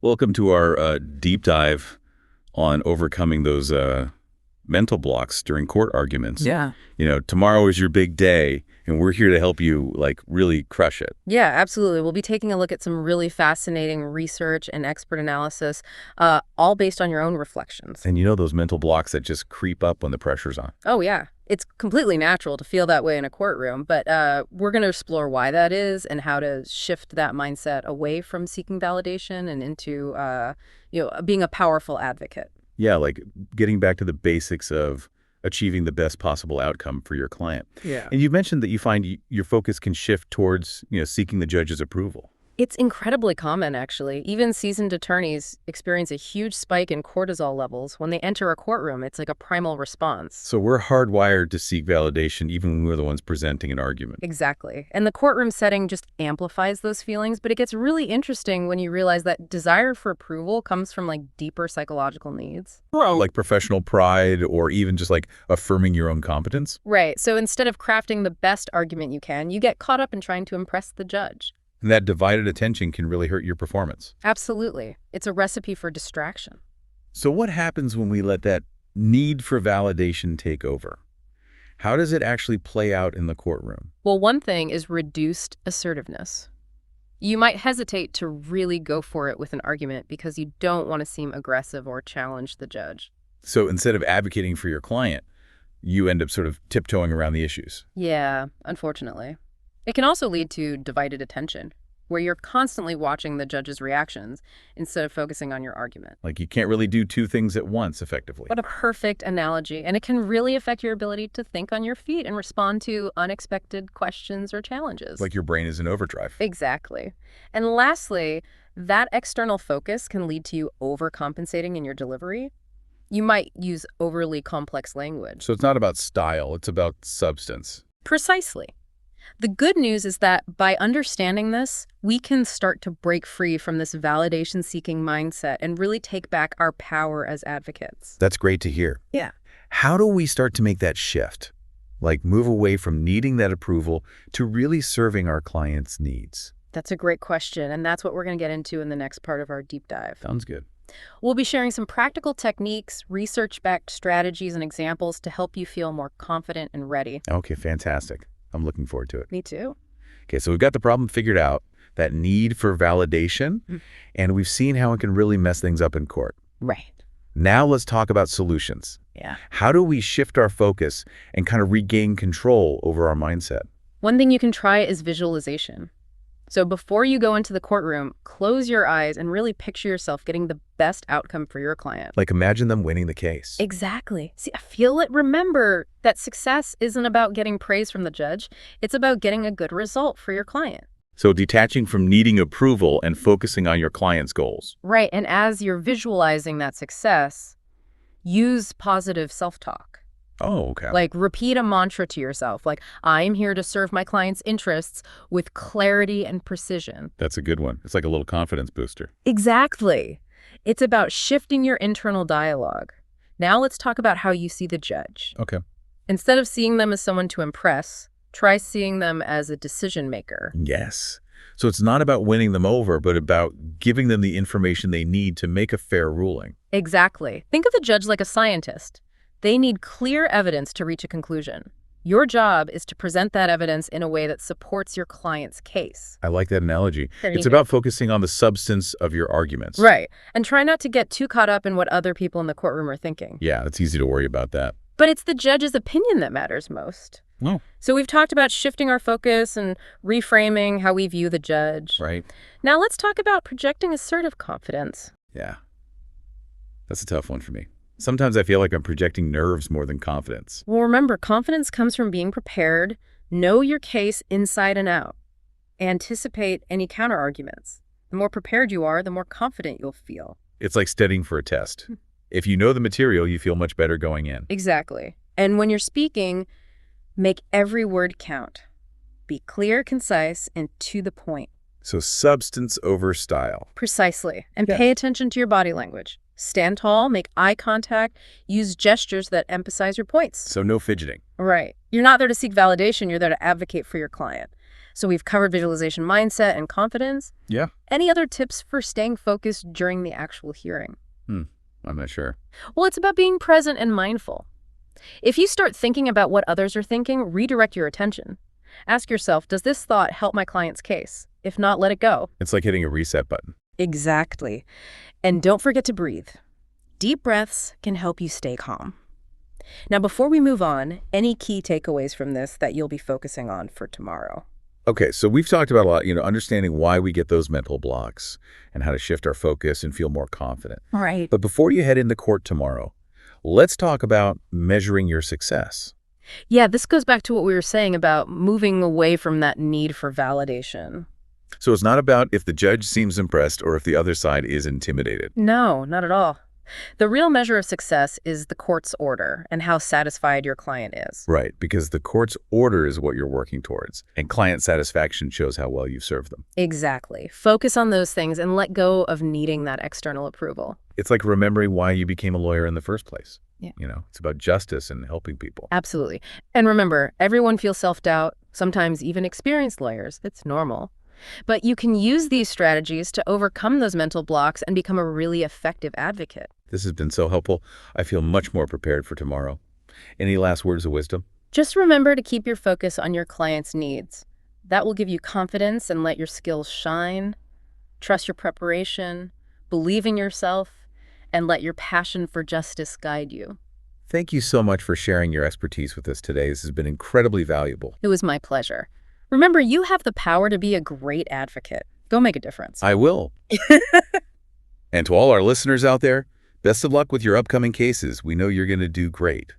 Welcome to our deep dive on overcoming those mental blocks during court arguments. Yeah. Tomorrow is your big day, and we're here to help you, really crush it. Yeah, absolutely. We'll be taking a look at some really fascinating research and expert analysis, all based on your own reflections. And those mental blocks that just creep up when the pressure's on. Oh, yeah. It's completely natural to feel that way in a courtroom, but we're going to explore why that is and how to shift that mindset away from seeking validation and into, being a powerful advocate. Yeah, like getting back to the basics of achieving the best possible outcome for your client. Yeah. And you mentioned that you find your focus can shift towards, seeking the judge's approval. It's incredibly common, actually. Even seasoned attorneys experience a huge spike in cortisol levels when they enter a courtroom. It's like a primal response. So we're hardwired to seek validation even when we're the ones presenting an argument. Exactly. And the courtroom setting just amplifies those feelings, but it gets really interesting when you realize that desire for approval comes from deeper psychological needs. Like professional pride or even just affirming your own competence. Right. So instead of crafting the best argument you can, you get caught up in trying to impress the judge. And that divided attention can really hurt your performance. Absolutely. It's a recipe for distraction. So what happens when we let that need for validation take over? How does it actually play out in the courtroom? Well, one thing is reduced assertiveness. You might hesitate to really go for it with an argument because you don't want to seem aggressive or challenge the judge. So instead of advocating for your client, you end up sort of tiptoeing around the issues. Yeah, unfortunately. It can also lead to divided attention, where you're constantly watching the judge's reactions instead of focusing on your argument. Like you can't really do two things at once effectively. What a perfect analogy. And it can really affect your ability to think on your feet and respond to unexpected questions or challenges. Like your brain is in overdrive. Exactly. And lastly, that external focus can lead to you overcompensating in your delivery. You might use overly complex language. So it's not about style, it's about substance. Precisely. The good news is that by understanding this, we can start to break free from this validation-seeking mindset and really take back our power as advocates. That's great to hear. Yeah. How do we start to make that shift? Like move away from needing that approval to really serving our clients' needs? That's a great question, and that's what we're going to get into in the next part of our deep dive. Sounds good. We'll be sharing some practical techniques, research-backed strategies, and examples to help you feel more confident and ready. Okay, fantastic. I'm looking forward to it. Me too. Okay, so we've got the problem figured out, that need for validation, and we've seen how it can really mess things up in court. Right. Now let's talk about solutions. Yeah. How do we shift our focus and kind of regain control over our mindset? One thing you can try is visualization. So before you go into the courtroom, close your eyes and really picture yourself getting the best outcome for your client. Like imagine them winning the case. Exactly. See, feel it. Remember that success isn't about getting praise from the judge. It's about getting a good result for your client. So detaching from needing approval and focusing on your client's goals. Right. And as you're visualizing that success, use positive self-talk. Oh, okay. Like repeat a mantra to yourself, like, I'm here to serve my client's interests with clarity and precision. That's a good one. It's like a little confidence booster. Exactly. It's about shifting your internal dialogue. Now let's talk about how you see the judge. Okay. Instead of seeing them as someone to impress, try seeing them as a decision maker. Yes. So it's not about winning them over, but about giving them the information they need to make a fair ruling. Exactly. Think of the judge like a scientist. They need clear evidence to reach a conclusion. Your job is to present that evidence in a way that supports your client's case. I like that analogy. There you It's go. about focusing on the substance of your arguments. Right. And try not to get too caught up in what other people in the courtroom are thinking. Yeah, it's easy to worry about that. But it's the judge's opinion that matters most. Oh. So we've talked about shifting our focus and reframing how we view the judge. Right. Now let's talk about projecting assertive confidence. Yeah. That's a tough one for me. Sometimes I feel like I'm projecting nerves more than confidence. Well, remember, confidence comes from being prepared, know your case inside and out, anticipate any counterarguments. The more prepared you are, the more confident you'll feel. It's like studying for a test. If you know the material, you feel much better going in. Exactly. And when you're speaking, make every word count. Be clear, concise, and to the point. So substance over style. Precisely. And Yes. pay attention to your body language. Stand tall, make eye contact, use gestures that emphasize your points. So no fidgeting. Right. You're not there to seek validation, you're there to advocate for your client. So we've covered visualization mindset and confidence. Yeah. Any other tips for staying focused during the actual hearing? I'm not sure. Well, it's about being present and mindful. If you start thinking about what others are thinking, redirect your attention. Ask yourself, does this thought help my client's case? If not, let it go. It's like hitting a reset button. Exactly. And don't forget to breathe. Deep breaths can help you stay calm. Now, before we move on, any key takeaways from this that you'll be focusing on for tomorrow? Okay, so we've talked about a lot, understanding why we get those mental blocks and how to shift our focus and feel more confident. Right. But before you head into court tomorrow, let's talk about measuring your success. Yeah, this goes back to what we were saying about moving away from that need for validation. So it's not about if the judge seems impressed or if the other side is intimidated. No, not at all. The real measure of success is the court's order and how satisfied your client is. Right, because the court's order is what you're working towards, and client satisfaction shows how well you've served them. Exactly. Focus on those things and let go of needing that external approval. It's like remembering why you became a lawyer in the first place. Yeah. It's about justice and helping people. Absolutely. And remember, everyone feels self-doubt, sometimes even experienced lawyers. It's normal. But you can use these strategies to overcome those mental blocks and become a really effective advocate. This has been so helpful. I feel much more prepared for tomorrow. Any last words of wisdom? Just remember to keep your focus on your client's needs. That will give you confidence and let your skills shine. Trust your preparation, believe in yourself, and let your passion for justice guide you. Thank you so much for sharing your expertise with us today. This has been incredibly valuable. It was my pleasure. Remember, you have the power to be a great advocate. Go make a difference. I will. And to all our listeners out there, best of luck with your upcoming cases. We know you're going to do great.